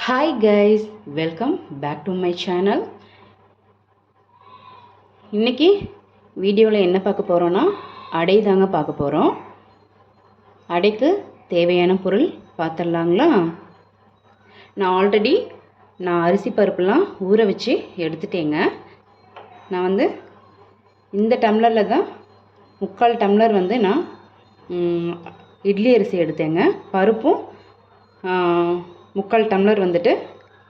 Hi guys, welcome back to my channel. இன்னைக்கு வீடியோவில் என்ன பார்க்க போகிறோன்னா அடை தாங்க பார்க்க போகிறோம். அடைக்கு தேவையான பொருள் பார்த்துடலாங்களா? நான் அரிசி பருப்புலாம் ஊற வச்சு எடுத்துட்டேங்க. நான் இந்த டம்ளரில் தான் 3/4 டம்ளர் நான் இட்லி அரிசி எடுத்தேங்க. பருப்பும் 3/4 டம்ளர்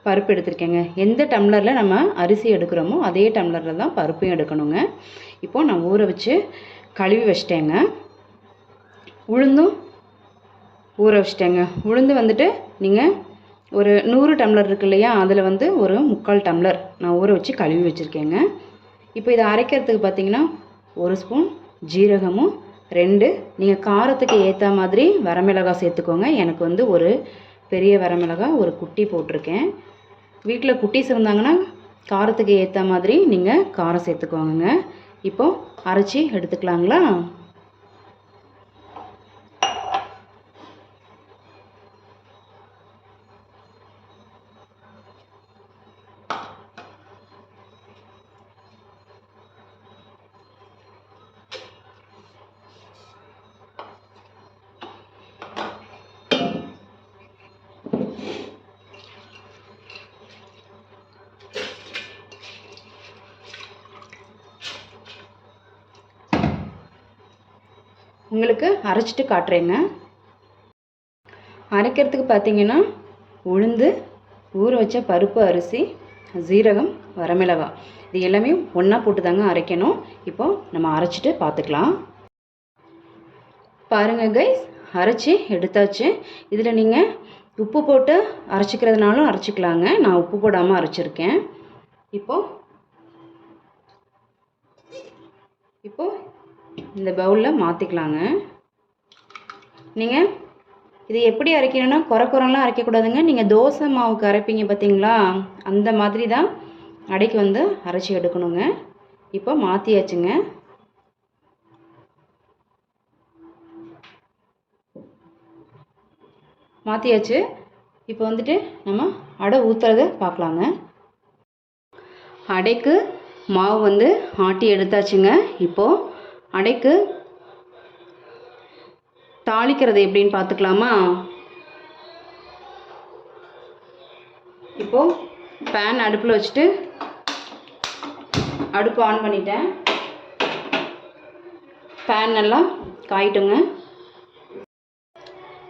பருப்பு எடுத்திருக்கேங்க. எந்த டம்ளரில் நம்ம அரிசி எடுக்கிறோமோ அதே டம்ளரில் தான் பருப்பையும் எடுக்கணுங்க. இப்போது நான் ஊற வச்சு கழுவி வச்சிட்டேங்க. உளுந்தும் ஊற வச்சிட்டேங்க. உளுந்து நீங்கள் ஒரு 100 டம்ளர் இருக்கு இல்லையா, அதில் ஒரு 3/4 டம்ளர் நான் ஊற வச்சு கழுவி வச்சுருக்கேங்க. இப்போ இதை அரைக்கிறதுக்கு பார்த்திங்கன்னா 1 ஸ்பூன் ஜீரகமும் 2 நீங்கள் காரத்துக்கு ஏற்ற மாதிரி வரமிளகாய் சேர்த்துக்கோங்க. எனக்கு ஒரு பெரிய வரமிளகாய் ஒரு குட்டி போட்டிருக்கேன். வீட்டில் குட்டீஸ் இருந்தாங்கன்னா காரத்துக்கு ஏற்ற மாதிரி நீங்கள் காரம் சேர்த்துக்கோங்க. இப்போது அரைச்சி எடுத்துக்கலாங்களா? உங்களுக்கு அரைச்சிட்டு காட்டுறேங்க. அரைக்கிறதுக்கு பார்த்தீங்கன்னா உளுந்து, ஊற வச்ச பருப்பு, அரிசி, ஜீரகம், வரமிளகாய் இது எல்லாமே ஒன்றா போட்டு தாங்க அரைக்கணும். இப்போது நம்ம அரைச்சிட்டு பார்த்துக்கலாம். பாருங்கள் கைஸ், அரைச்சி எடுத்தாச்சு. இதில் நீங்கள் உப்பு போட்டு அரைச்சிக்கிறதுனாலும் அரைச்சிக்கலாங்க. நான் உப்பு போடாமல் அரைச்சிருக்கேன். இப்போது இந்த பவுலில் மாற்றிக்கலாங்க. நீங்கள் இது எப்படி அரைக்கணும்னா குறைலாம் அரைக்கக்கூடாதுங்க. நீங்கள் தோசை மாவுக்கு அரைப்பீங்க பார்த்தீங்களா, அந்த மாதிரி தான் அடைக்கு அரைச்சி எடுக்கணுங்க. இப்போ மாற்றியாச்சுங்க. மாற்றியாச்சு. இப்போ நம்ம அடை ஊற்றுறத பார்க்கலாங்க. அடைக்கு மாவு ஆட்டி எடுத்தாச்சுங்க. இப்போது அடைக்கு தாளிக்கிறது எப்படின்னு பார்த்துக்கலாமா? இப்போது பேன் அடுப்பில் வச்சுட்டு அடுப்பு ஆன் பண்ணிட்டேன். பேன் நல்லா காயிட்டுங்க.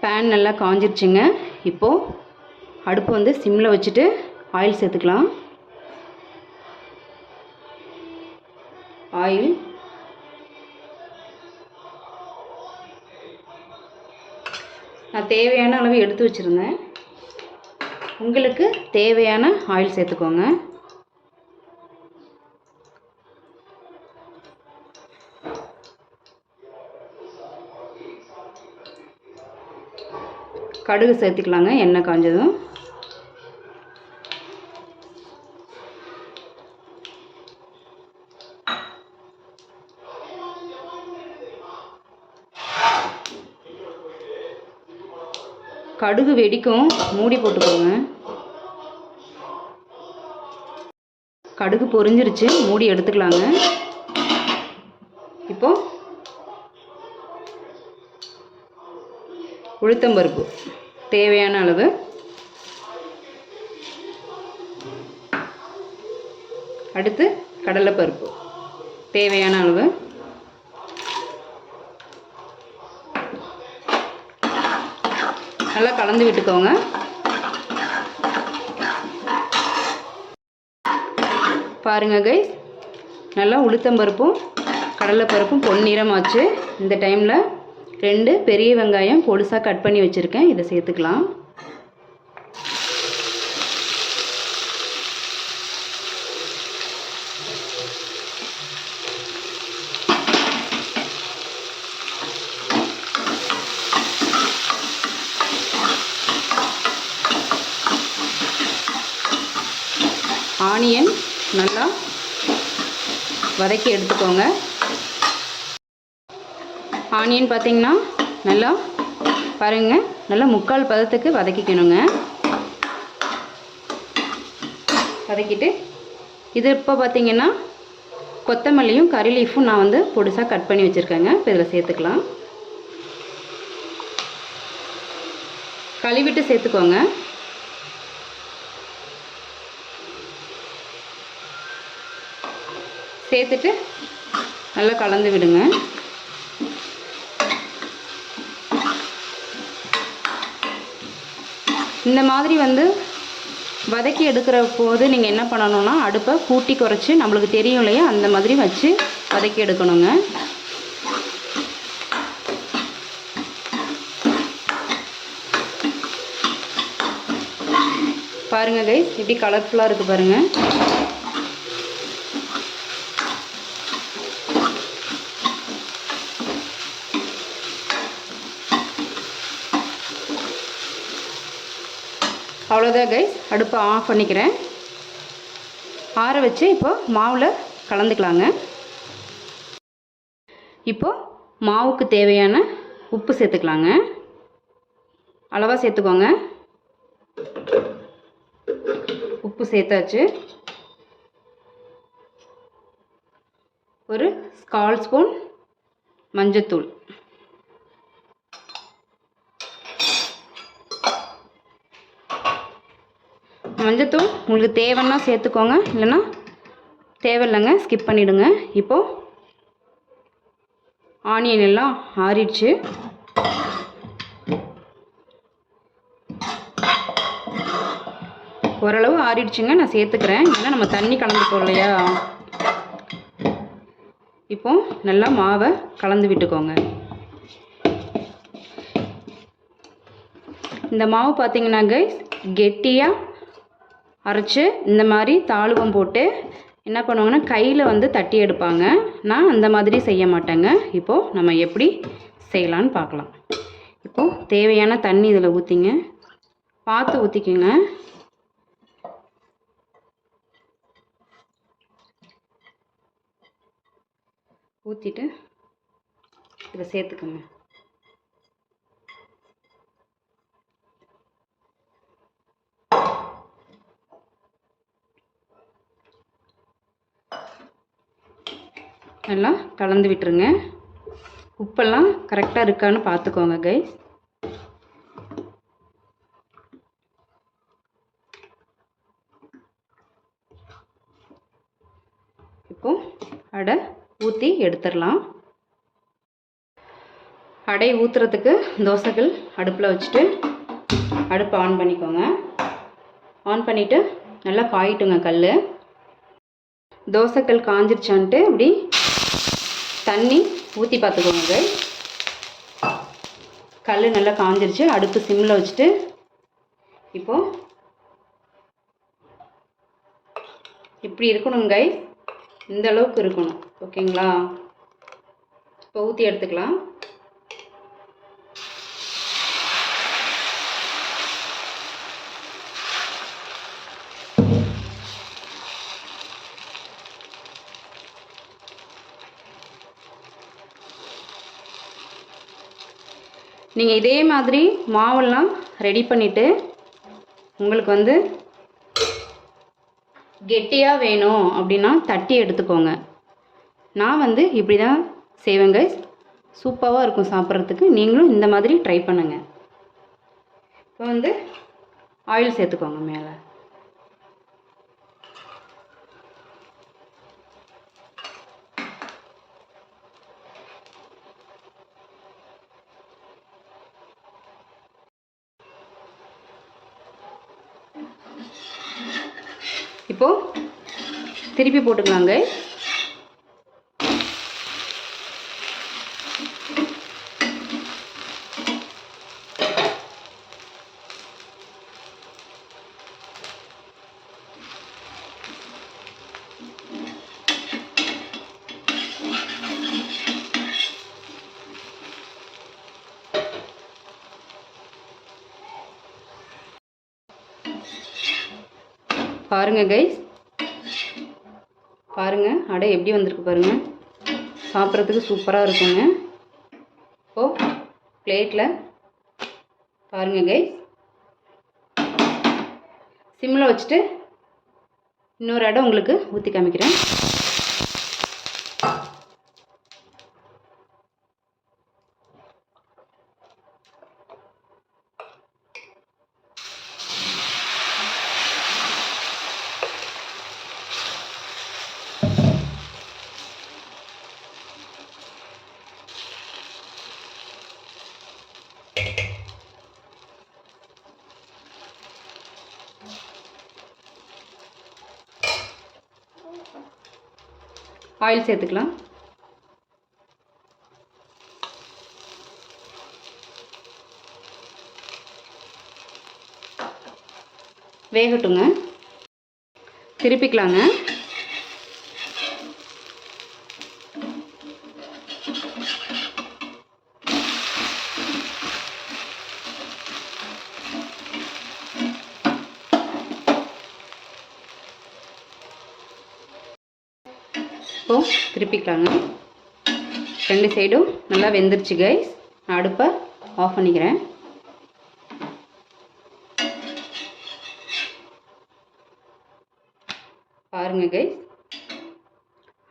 பேன் நல்லா காஞ்சிருச்சுங்க. இப்போது அடுப்பு சிம்மில் வச்சுட்டு ஆயில் சேர்த்துக்கலாம். ஆயில் நான் தேவையான அளவு எடுத்து வச்சுருந்தேன். உங்களுக்கு தேவையான ஆயில் சேர்த்துக்கோங்க. கடுகு சேர்த்துக்கலாங்க. எண்ணெய் காஞ்சதும் கடுகு வெடிக்கும், மூடி போட்டுக்கோங்க. கடுகு பொரிஞ்சிருச்சு, மூடி எடுத்துக்கலாங்க. இப்போ உளுத்தம்பருப்பு தேவையான அளவு, அடுத்து கடலைப்பருப்பு தேவையான அளவு, நல்லா கலந்து விட்டுக்கோங்க. பாருங்கள் கைஸ், நல்லா உளுத்தம்பருப்பும் கடலைப்பருப்பும் பொன்னிறமாச்சு. இந்த டைமில் 2 பெரிய வெங்காயம் பொடிசாக கட் பண்ணி வச்சுருக்கேன். இதை சேர்த்துக்கலாம். ஆனியன் நல்லா வதக்கி எடுத்துக்கோங்க. ஆனியன் பார்த்திங்கன்னா நல்லா பாருங்கள், நல்லா 3/4 பதத்துக்கு வதக்கிக்கணுங்க. வதக்கிட்டு இது இப்போ பார்த்திங்கன்னா கொத்தமல்லியும் கறி லீஃபும் நான் வந்து பொடிசாக கட் பண்ணி வச்சுருக்கேங்க. இப்போ இதில் சேர்த்துக்கலாம். கழுவிட்டு சேர்த்துக்கோங்க. சேர்த்துட்டு நல்லா கலந்து விடுங்க. இந்த மாதிரி வந்து வதக்கி எடுக்கிற போது நீங்கள் என்ன பண்ணணும்னா அடுப்பை கூட்டி குறைச்சி நம்மளுக்கு தெரியும் இல்லையா, அந்த மாதிரி வச்சு வதக்கி எடுக்கணுங்க. பாருங்கள் கைஸ், எப்படி கலர்ஃபுல்லாக இருக்குது பாருங்கள். அவ்வளோதான் கைஸ், அடுப்பை ஆஃப் பண்ணிக்கிறேன். ஆற வச்சு இப்போ மாவில் கலந்துக்கலாங்க. இப்போது மாவுக்கு தேவையான உப்பு சேர்த்துக்கலாங்க. அளவாக சேர்த்துக்கோங்க. உப்பு சேர்த்தாச்சு. ஒரு 1/4 ஸ்பூன் மஞ்சத்தூள், மஞ்சத்தூள் உங்களுக்கு தேவைன்னா சேர்த்துக்கோங்க, இல்லைன்னா தேவையில்லைங்க, ஸ்கிப் பண்ணிவிடுங்க. இப்போது ஆனியன் எல்லாம் ஆறிடுச்சு. ஓரளவு ஆறிடுச்சுங்க, நான் சேர்த்துக்கிறேன். ஏன்னா நம்ம தண்ணி கலந்துப்போம் இல்லையா. இப்போ நல்லா மாவை கலந்து விட்டுக்கோங்க. இந்த மாவு பார்த்தீங்கன்னா கைஸ் கெட்டியாக அரைச்சி இந்த மாதிரி தாளுவம் போட்டு என்ன பண்ணுவாங்கன்னா கையில் வந்து தட்டி எடுப்பாங்க. நான் அந்த மாதிரி செய்ய மாட்டேங்க. இப்போது நம்ம எப்படி செய்யலான்னு பார்க்கலாம். இப்போது தேவையான தண்ணி இதில் ஊற்றிங்க. பார்த்து ஊற்றிக்குங்க. ஊற்றிட்டு இதை சேர்த்துக்குங்க. நல்லா கலந்து விட்டுருங்க. உப்பெல்லாம் கரெக்டாக இருக்கான்னு பார்த்துக்கோங்க கைஸ். இப்போ அடை ஊற்றி எடுத்துடலாம். அடை ஊற்றுறதுக்கு தோசைகள் அடுப்பில் வச்சுட்டு அடுப்பை ஆன் பண்ணிக்கோங்க. ஆன் பண்ணிவிட்டு நல்லா காயிட்டுங்க கல். தோசைக்கல் காஞ்சிருச்சான்ட்டு இப்படி தண்ணி ஊற்றி பார்த்துக்கோங்க. கல் நல்லா காஞ்சிருச்சு. அடுப்பு சிம்மில் வச்சுட்டு இப்போது இப்படி இருக்கணுங்க கைஸ், இந்த அளவுக்கு இருக்கணும். ஓகேங்களா? இப்போ ஊற்றி எடுத்துக்கலாம். நீங்கள் இதே மாதிரி மாவெல்லாம் ரெடி பண்ணிவிட்டு உங்களுக்கு வந்து கெட்டியாக வேணும் அப்படின்னா தட்டி எடுத்துக்கோங்க. நான் வந்து இப்படி தான் செய்வேங்க. சூப்பராக இருக்கும் சாப்பிட்றதுக்கு. நீங்களும் இந்த மாதிரி ட்ரை பண்ணுங்கள். இப்போ வந்து ஆயில் சேர்த்துக்கோங்க மேலே. இப்போ திருப்பி போட்டுக்கலாங்க. பாருங்க கைஸ், பாருங்க அடை எப்படி வந்திருக்கு பாருங்க. சாப்பிட்றதுக்கு சூப்பராக இருக்குங்க. இப்போது பிளேட்டில் பாருங்க கைஸ், சிம்மில் வச்சுட்டு இன்னொரு அடை உங்களுக்கு ஊற்றி காமிக்கிறேன். ஆயில் சேர்த்துக்கலாம். வேகட்டுங்க. திருப்பிக்கலாங்க. இப்போ திருப்பிக்கலாங்க. 2 சைடும் நல்லா வெந்துருச்சு கைஸ். நான் அடுப்பை ஆஃப் பண்ணிக்கிறேன். பாருங்கள் கைஸ்,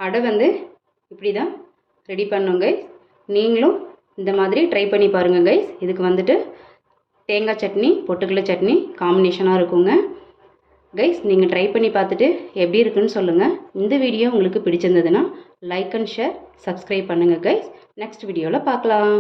அடை வந்து இப்படி தான் ரெடி பண்ணோம் கைஸ். நீங்களும் இந்த மாதிரி ட்ரை பண்ணி பாருங்கள் கைஸ். இதுக்கு வந்துட்டு தேங்காய் சட்னி, பொட்டுக்கடலை சட்னி காம்பினேஷனாக இருக்குங்க கைஸ். நீங்கள் ட்ரை பண்ணி பார்த்துட்டு எப்படி இருக்குன்னு சொல்லுங்கள். இந்த வீடியோ உங்களுக்கு பிடிச்சிருந்ததுன்னா லைக் அண்ட் ஷேர், சப்ஸ்கிரைப் பண்ணுங்கள் கைஸ். நெக்ஸ்ட் வீடியோவில் பார்க்கலாம்.